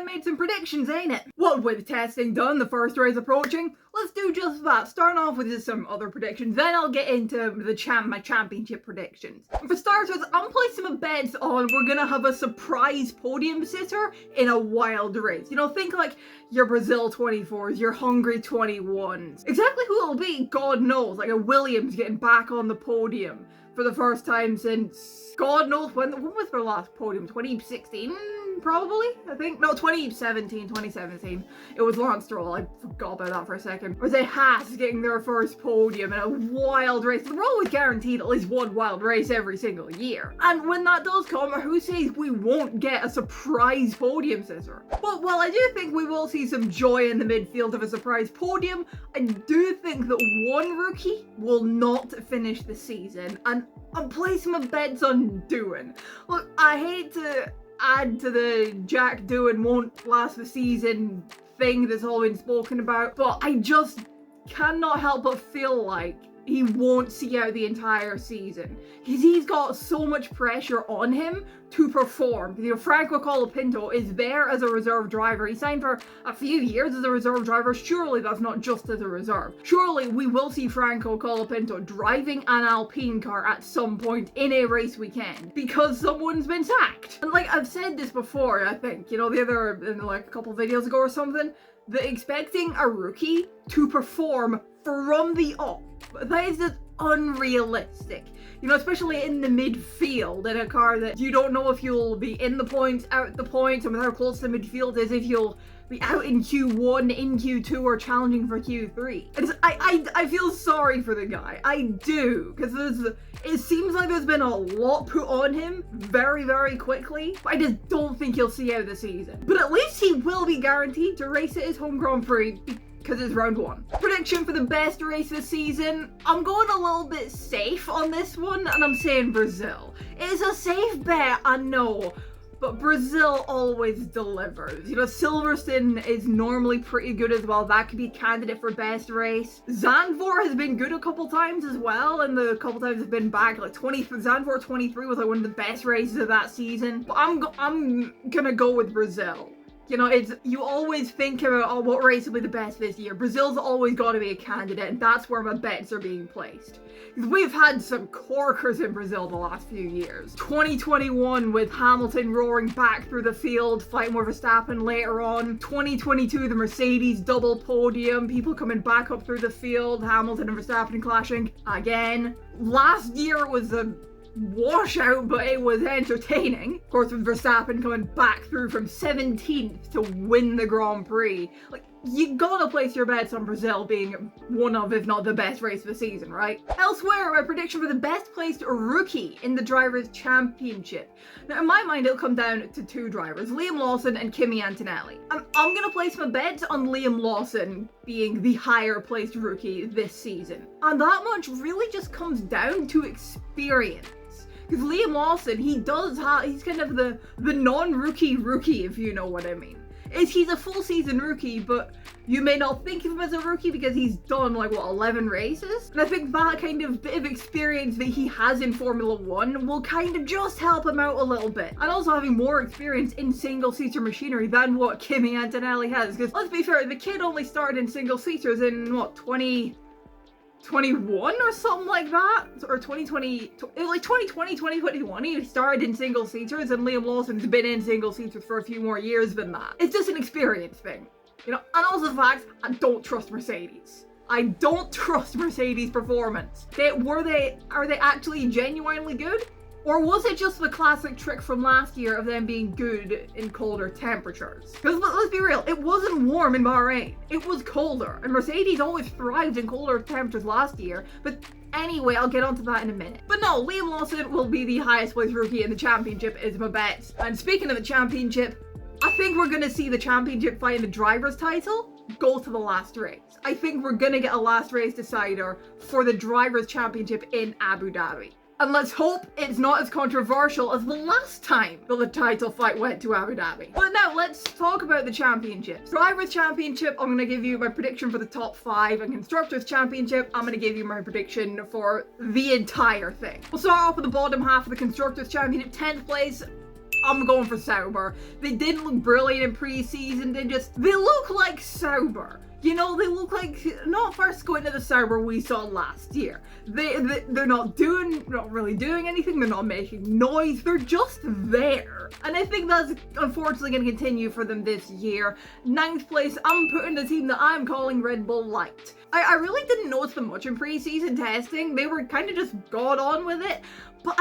and made some predictions, ain't it? Well, with testing done, the first race approaching, let's do just that. Starting off with just some other predictions, then I'll get into my championship predictions. For starters, I'm placing my bets on we're gonna have a surprise podium sitter in a wild race. You know, think like your Brazil 24s, your Hungary 21s. Exactly who it'll be, God knows. Like a Williams getting back on the podium for the first time since God knows when was their last podium? 2016? Probably, I think. No, 2017. It was Lance Stroll. I forgot about that for a second. Or they Haas getting their first podium in a wild race. They're always guaranteed at least one wild race every single year. And when that does come, who says we won't get a surprise podium sitter? But while I do think we will see some joy in the midfield of a surprise podium, I do think that one rookie will not finish the season. And I'm placing my bets on Doohan. Look, I hate to add to the Jack Doohan won't last the season thing that's all been spoken about, but I just cannot help but feel like he won't see out the entire season because he's got so much pressure on him to perform. You know, Franco Colapinto is there as a reserve driver. He signed for a few years as a reserve driver. Surely that's not just as a reserve. Surely we will see Franco Colapinto driving an Alpine car at some point in a race weekend because someone's been sacked. And like I've said this before, I think, you know, the other, like a couple videos ago or something, that expecting a rookie to perform from the off, that is just unrealistic. You know, especially in the midfield in a car that you don't know if you'll be in the points, out the points, and with how close the midfield is, if you'll be out in Q1, in Q2, or challenging for Q3. And I feel sorry for the guy. I do, because it seems like there's been a lot put on him very, very quickly. I just don't think he'll see out the season. But at least he will be guaranteed to race at his home Grand Prix because it's round one. Prediction for the best race this season, I'm going a little bit safe on this one, and I'm saying Brazil. It's a safe bet, I know, but Brazil always delivers. You know, Silverstone is normally pretty good as well. That could be a candidate for best race. Zandvoort has been good a couple times as well, and the couple times have been back. Like Zandvoort 23 was like one of the best races of that season. But I'm gonna go with Brazil. You know, you always think about, oh, what race will be the best this year? Brazil's always got to be a candidate, and that's where my bets are being placed. Because we've had some corkers in Brazil the last few years. 2021 with Hamilton roaring back through the field, fighting with Verstappen later on. 2022, the Mercedes double podium, people coming back up through the field, Hamilton and Verstappen clashing again. Last year it was a washout, but it was entertaining. Of course, with Verstappen coming back through from 17th to win the Grand Prix. Like, you gotta place your bets on Brazil being one of, if not the best race of the season, right? Elsewhere, my prediction for the best placed rookie in the Drivers' Championship. Now, in my mind, it'll come down to two drivers, Liam Lawson and Kimi Antonelli. And I'm gonna place my bets on Liam Lawson being the higher placed rookie this season. And that much really just comes down to experience. Because Liam Lawson, he's kind of the non-rookie rookie, if you know what I mean. He's a full season rookie, but you may not think of him as a rookie because he's done like, what, 11 races? And I think that kind of bit of experience that he has in Formula 1 will kind of just help him out a little bit. And also having more experience in single-seater machinery than what Kimi Antonelli has. Because let's be fair, the kid only started in single-seaters in, what, 2021 or something like that, or 2020, it was like 2020, 2021, he started in single seaters, and Liam Lawson's been in single seaters for a few more years than that. It's just an experience thing, you know. And also the fact, I don't trust Mercedes. I don't trust Mercedes' performance. Are they actually genuinely good? Or was it just the classic trick from last year of them being good in colder temperatures? Because let's be real, it wasn't warm in Bahrain. It was colder. And Mercedes always thrived in colder temperatures last year. But anyway, I'll get onto that in a minute. But no, Liam Lawson will be the highest placed rookie in the championship is my bet. And speaking of the championship, I think we're going to see the championship fight in the driver's title go to the last race. I think we're going to get a last race decider for the driver's championship in Abu Dhabi. And let's hope it's not as controversial as the last time the title fight went to Abu Dhabi. But now let's talk about the championships. Drivers' Championship, I'm going to give you my prediction for the top 5. And Constructors' Championship, I'm going to give you my prediction for the entire thing. We'll start off with the bottom half of the Constructors' Championship. 10th place, I'm going for Sauber. They didn't look brilliant in pre-season. They look like Sauber. You know, they look like not first going to the Sauber we saw last year. They're not really doing anything. They're not making noise. They're just there. And I think that's unfortunately going to continue for them this year. 9th place, I'm putting the team that I'm calling Red Bull Light. I really didn't notice them much in pre-season testing. They were kind of just got on with it. But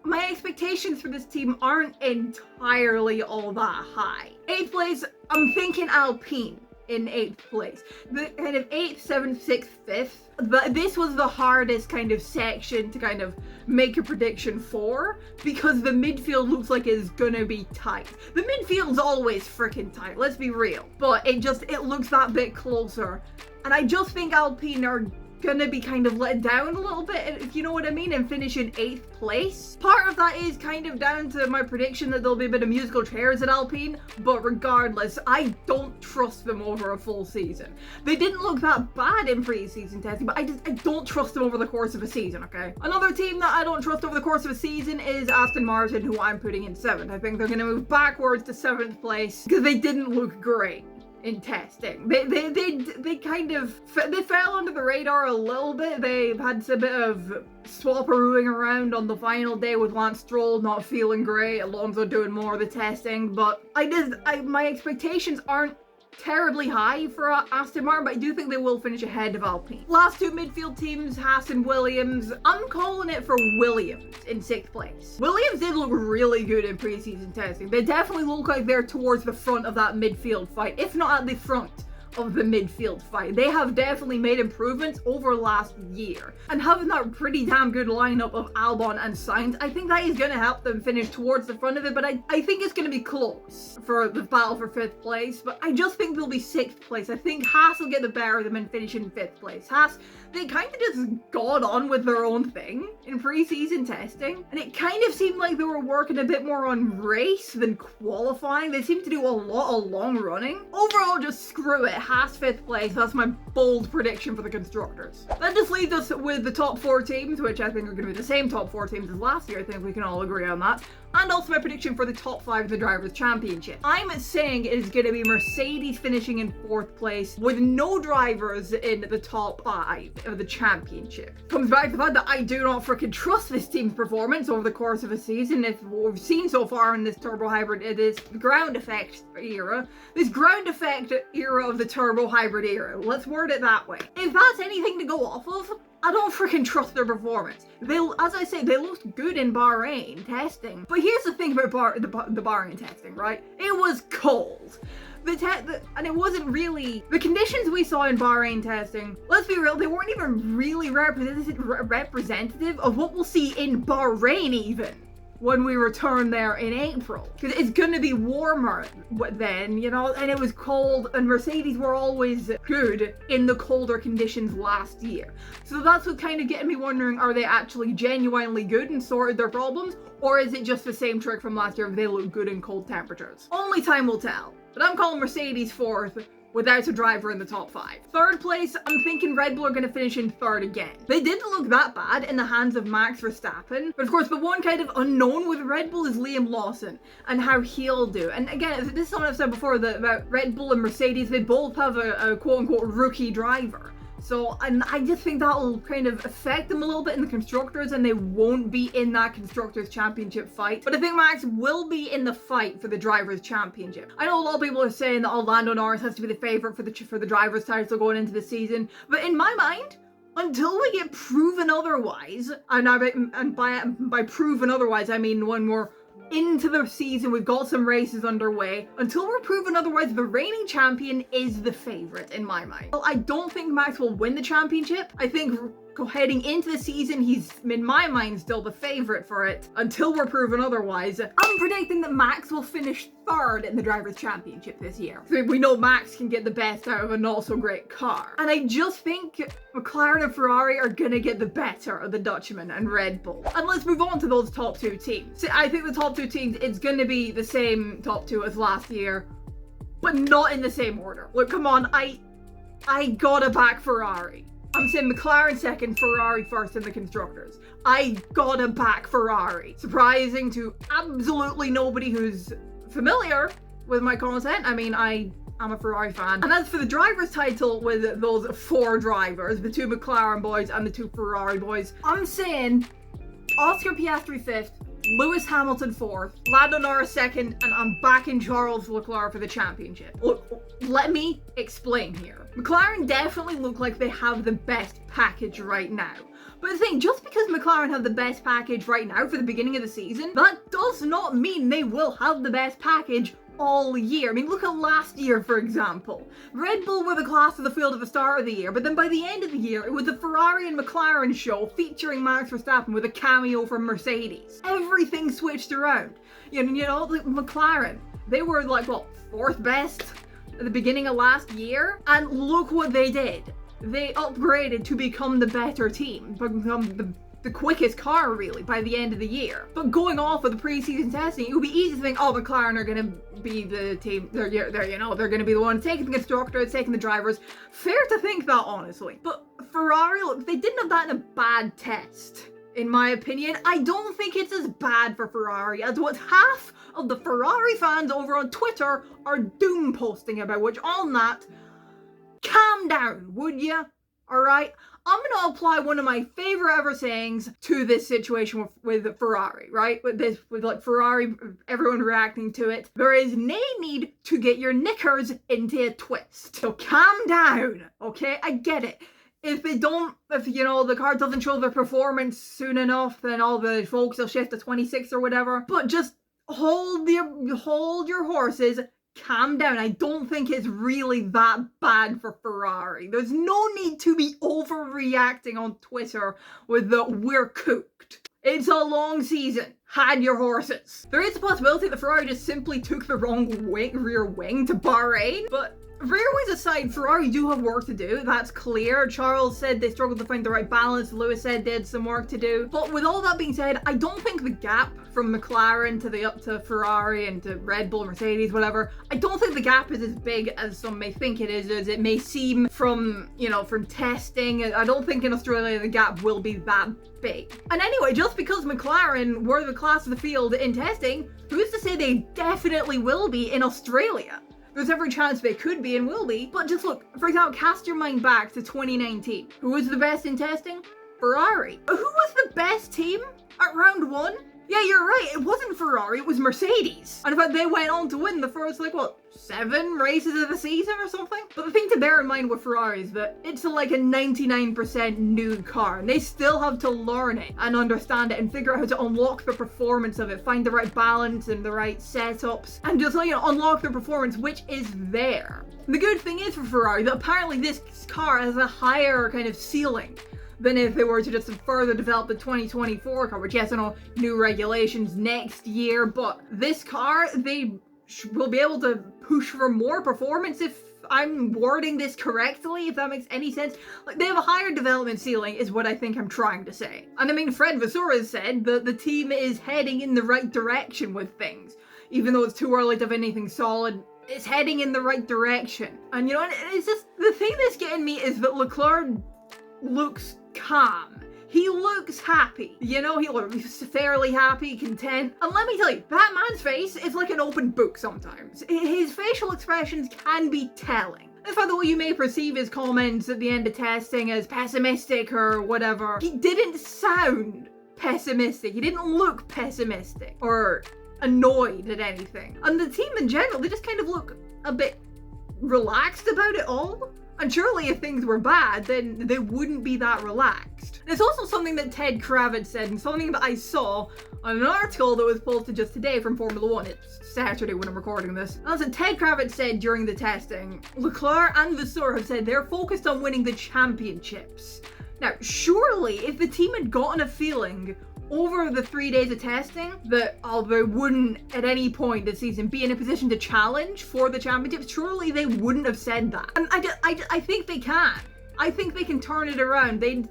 my expectations for this team aren't entirely all that high. 8th place, I'm thinking Alpine. In 8th place. The kind of 8th, 7th, 6th, 5th. This was the hardest kind of section to kind of make a prediction for because the midfield looks like it's gonna be tight. The midfield's always freaking tight, let's be real. But it looks that bit closer. And I just think Alpine are gonna be kind of let down a little bit, if you know what I mean, and finish in 8th place. Part of that is kind of down to my prediction that there'll be a bit of musical chairs at Alpine, but regardless, I don't trust them over a full season. They didn't look that bad in pre-season testing, but I don't trust them over the course of a season, okay? Another team that I don't trust over the course of a season is Aston Martin, who I'm putting in 7th. I think they're gonna move backwards to 7th place because they didn't look great in testing. They kind of fell under the radar a little bit. They had a bit of swapperooing around on the final day with Lance Stroll not feeling great, Alonso doing more of the testing, but my expectations aren't terribly high for Aston Martin, but I do think they will finish ahead of Alpine. Last two midfield teams, Haas and Williams. I'm calling it for Williams in 6th place. Williams did look really good in pre-season testing. They definitely look like they're towards the front of that midfield fight, if not at the front of the midfield fight. They have definitely made improvements over last year. And having that pretty damn good lineup of Albon and Sainz, I think that is going to help them finish towards the front of it, but I think it's going to be close for the battle for 5th place, but I just think they'll be 6th place. I think Haas will get the better of them and finish in 5th place. Haas, they kind of just got on with their own thing in pre-season testing, and it kind of seemed like they were working a bit more on race than qualifying. They seemed to do a lot of long running. Overall, just screw it. Haas 5th place. That's my bold prediction for the constructors. That just leaves us with the top 4 teams, which I think are going to be the same top 4 teams as last year. I think we can all agree on that. And also my prediction for the top 5 of the Drivers' Championship. I'm saying it is going to be Mercedes finishing in 4th place with no drivers in the top 5 of the championship. Comes back to the fact that I do not freaking trust this team's performance over the course of a season. If what we've seen so far in this turbo hybrid, it is ground effect era. This ground effect era of the turbo hybrid era. Let's word it that way. If that's anything to go off of, I don't freaking trust their performance. As I say, they looked good in Bahrain testing. But here's the thing about the Bahrain testing, right? It was cold. And it wasn't really the conditions we saw in Bahrain testing. Let's be real, they weren't even really representative of what we'll see in Bahrain even when we return there in April, because it's going to be warmer then, you know, and it was cold, and Mercedes were always good in the colder conditions last year. So that's what kind of getting me wondering, are they actually genuinely good and sorted their problems, or is it just the same trick from last year if they look good in cold temperatures? Only time will tell. But I'm calling Mercedes 4th without a driver in the top 5. 3rd place, I'm thinking Red Bull are going to finish in 3rd again. They didn't look that bad in the hands of Max Verstappen, but of course the one kind of unknown with Red Bull is Liam Lawson and how he'll do. And again, this is something I've said before about Red Bull and Mercedes. They both have a quote-unquote rookie driver. So, and I just think that'll kind of affect them a little bit in the Constructors, and they won't be in that Constructors Championship fight. But I think Max will be in the fight for the Drivers' Championship. I know a lot of people are saying that Lando Norris has to be the favourite for the Drivers' title going into the season, but in my mind, until we get proven otherwise, and by proven otherwise, I mean when we're into the season, we've got some races underway. Until we're proven otherwise, the reigning champion is the favorite in my mind. Well, I don't think Max will win the championship. I think heading into the season, he's, in my mind, still the favorite for it until we're proven otherwise. I'm predicting that Max will finish 3rd in the Drivers' Championship this year. So we know Max can get the best out of a not so great car. And I just think McLaren and Ferrari are gonna get the better of the Dutchman and Red Bull. And let's move on to those top 2 teams. So I think the top 2 teams, it's gonna be the same top 2 as last year, but not in the same order. Look, come on, I gotta back Ferrari. I'm saying McLaren second, Ferrari first in the constructors. I gotta back Ferrari. Surprising to absolutely nobody who's familiar with my content. I mean, I'm a Ferrari fan. And as for the driver's title with those 4 drivers, the 2 McLaren boys and the 2 Ferrari boys, I'm saying Oscar Piastri 5th, Lewis Hamilton 4th, Lando Norris 2nd, and I'm backing Charles Leclerc for the championship. Look, let me explain here. McLaren definitely look like they have the best package right now. But the thing, just because McLaren have the best package right now for the beginning of the season, that does not mean they will have the best package all year. I mean, look at last year, for example. Red Bull were the class of the field at the start of the year, but then by the end of the year, it was the Ferrari and McLaren show featuring Max Verstappen with a cameo from Mercedes. Everything switched around. You know, like McLaren, they were like, what, 4th best at the beginning of last year? And look what they did. They upgraded to become the better team, become the quickest car, really, by the end of the year. But going off of the preseason testing, it would be easy to think, oh, McLaren are going to be the team, they're going to be the one taking the constructors, taking the drivers. Fair to think that, honestly. But Ferrari, look, they didn't have that in a bad test, in my opinion. I don't think it's as bad for Ferrari as what half of the Ferrari fans over on Twitter are doom posting about, which on that, calm down, would ya? Alright? I'm going to apply one of my favorite ever sayings to this situation with Ferrari, right? With like Ferrari, everyone reacting to it. There is no need to get your knickers into a twist. So calm down, okay? I get it. If the car doesn't show their performance soon enough, then all the folks will shift to 26 or whatever. But just hold your horses. Calm down. I don't think it's really that bad for Ferrari. There's no need to be overreacting on Twitter with the "we're cooked." It's a long season. Had your horses. There is a possibility that Ferrari just simply took the wrong rear wing to Bahrain, but rear wings aside, Ferrari do have work to do, that's clear. Charles said they struggled to find the right balance. Lewis said they had some work to do. But with all that being said, I don't think the gap from McLaren to Ferrari and to Red Bull, Mercedes, whatever, I don't think the gap is as big as some may think it is, as it may seem from testing. I don't think in Australia the gap will be that big. And anyway, just because McLaren were the class of the field in testing, who's to say they definitely will be in Australia? There's every chance they could be and will be, but just look, for example, cast your mind back to 2019. Who was the best in testing? Ferrari. Who was the best team at round 1? Yeah, you're right, it wasn't Ferrari, it was Mercedes. And in fact, they went on to win the first, 7 races of the season or something? But the thing to bear in mind with Ferrari is that it's a 99% new car, and they still have to learn it and understand it and figure out how to unlock the performance of it, find the right balance and the right setups, and just, unlock their performance, which is there. The good thing is for Ferrari that apparently this car has a higher kind of ceiling than if they were to just further develop the 2024 car, which yes, I know, new regulations next year, but this car, they will be able to push for more performance if I'm wording this correctly, if that makes any sense. They have a higher development ceiling is what I think I'm trying to say. And I mean, Fred Vasseur has said that the team is heading in the right direction with things. Even though it's too early to have anything solid, it's heading in the right direction. And it's just, the thing that's getting me is that Leclerc looks calm. He looks happy. He looks fairly happy, content. And let me tell you, that man's face is like an open book sometimes. His facial expressions can be telling. In fact, though you may perceive his comments at the end of testing as pessimistic or whatever, he didn't sound pessimistic. He didn't look pessimistic or annoyed at anything. And the team in general, they just kind of look a bit relaxed about it all. And surely if things were bad, then they wouldn't be that relaxed. And it's also something that Ted Kravitz said, and something that I saw on an article that was posted just today from Formula 1. It's Saturday when I'm recording this. And that's what Ted Kravitz said during the testing. Leclerc and Vasseur have said they're focused on winning the championships. Now, surely if the team had gotten a feeling over the 3 days of testing that they wouldn't at any point this season be in a position to challenge for the championships, surely they wouldn't have said that. And I think they can. I think they can turn it around. They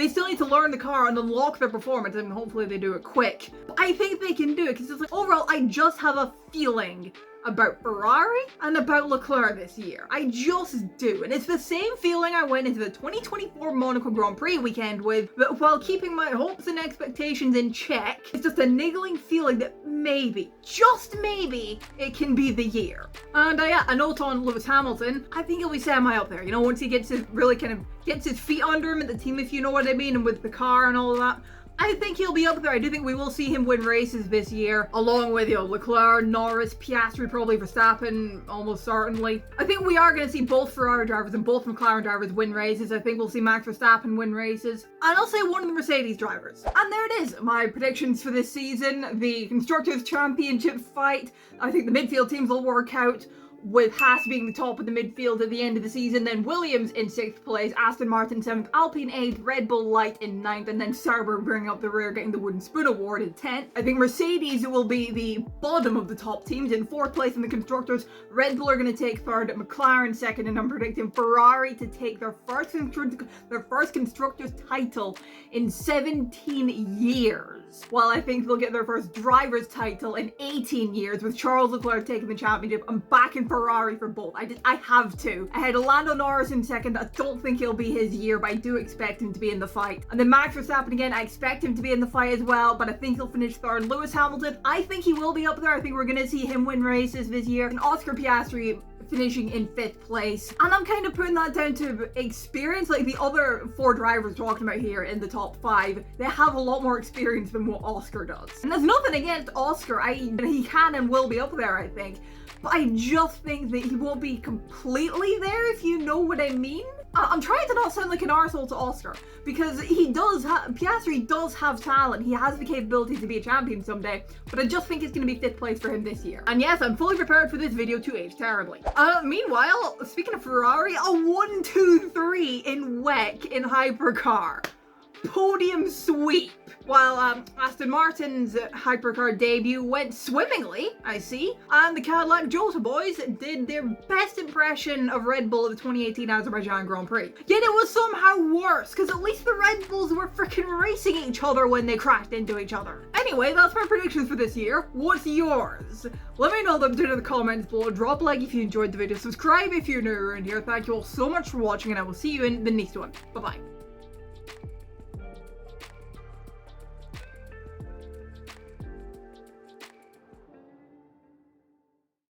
still need to learn the car and unlock their performance, and hopefully they do it quick. But I think they can do it, because it's overall, I just have a feeling about Ferrari and about Leclerc this year. I just do. And it's the same feeling I went into the 2024 Monaco Grand Prix weekend with, but while keeping my hopes and expectations in check, it's just a niggling feeling that maybe, just maybe, it can be the year. And yeah, a note on Lewis Hamilton, I think he'll be semi up there, you know, once he gets his, really kind of gets his feet under him at the team, if you know what I mean, and with the car and all of that. I think he'll be up there. I do think we will see him win races this year, along with, you know, Leclerc, Norris, Piastri, probably Verstappen, almost certainly. I think we are going to see both Ferrari drivers and both McLaren drivers win races. I think we'll see Max Verstappen win races. And I'll say one of the Mercedes drivers. And there it is, my predictions for this season. The Constructors' Championship fight. I think the midfield teams will work out, with Haas being the top of the midfield at the end of the season, then Williams in 6th place, Aston Martin 7th, Alpine 8th, Red Bull Light in 9th, and then Sauber bringing up the rear, getting the Wooden Spoon Award in 10th. I think Mercedes will be the bottom of the top teams in 4th place in the Constructors. Red Bull are going to take 3rd, McLaren 2nd, and I'm predicting Ferrari to take their first Constructors title in 17 years. While I think they'll get their first driver's title in 18 years, with Charles Leclerc taking the championship. I'm backing Ferrari for both. I have to. I had Lando Norris in 2nd. I don't think it'll be his year, but I do expect him to be in the fight. And then Max Verstappen again, I expect him to be in the fight as well, but I think he'll finish 3rd. Lewis Hamilton, I think he will be up there. I think we're going to see him win races this year. And Oscar Piastri finishing in 5th place. And I'm kind of putting that down to experience. Like the other 4 drivers talking about here in the top 5, they have a lot more experience than what Oscar does. And there's nothing against Oscar. He can and will be up there, I think. But I just think that he won't be completely there, if you know what I mean. I'm trying to not sound like an arsehole to Oscar, because Piastri does have talent. He has the capability to be a champion someday, but I just think it's going to be 5th place for him this year. And yes, I'm fully prepared for this video to age terribly. Meanwhile, speaking of Ferrari, a 1-2-3 in WEC in Hypercar. Podium sweep. While Aston Martin's Hypercar debut went swimmingly, I see, and the Cadillac Jota boys did their best impression of Red Bull at the 2018 Azerbaijan Grand Prix. Yet it was somehow worse, because at least the Red Bulls were freaking racing each other when they crashed into each other. Anyway, that's my predictions for this year. What's yours? Let me know them down in the comments below. Drop a like if you enjoyed the video. Subscribe if you're new around here. Thank you all so much for watching, and I will see you in the next one. Bye-bye.